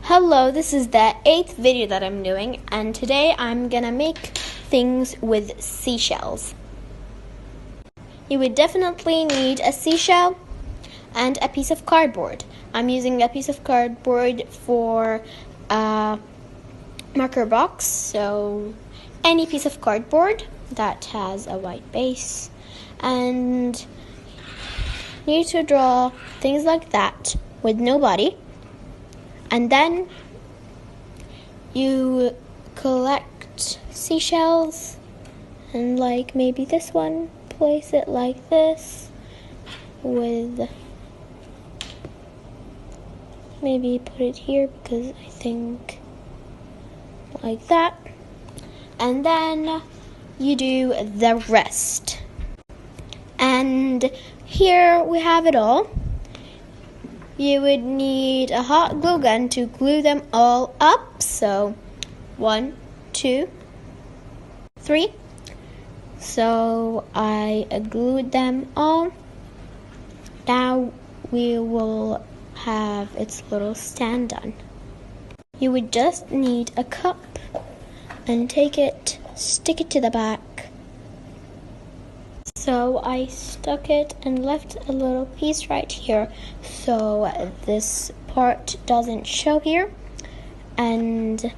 Hello, this is the 8th video that I'm doing, and today I'm gonna make things with seashells. You would definitely need a seashell and a piece of cardboard. I'm using a piece of cardboard for a marker box, so any piece of cardboard that has a white base. And you need to draw things like that with no body. And then you collect seashells and like maybe this one, place it like this with maybe put it here because I think like that. And then you do the rest. And here we have it all. You would need a hot glue gun to glue them all up. So 1, 2, 3. So I glued them all. Now we will have its little stand done. You would just need a cup and take it, stick it to the back. So I stuck it and left a little piece right here so this part doesn't show here. And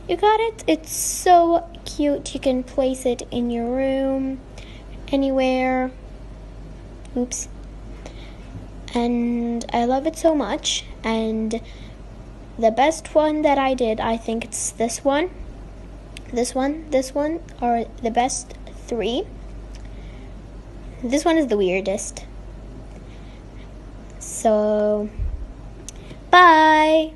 you got it. It's so cute. You can place it in your room, anywhere. Oops. And I love it so much. And the best one that I did, I think it's this one. This one are the best 3. This one is the weirdest. So, bye!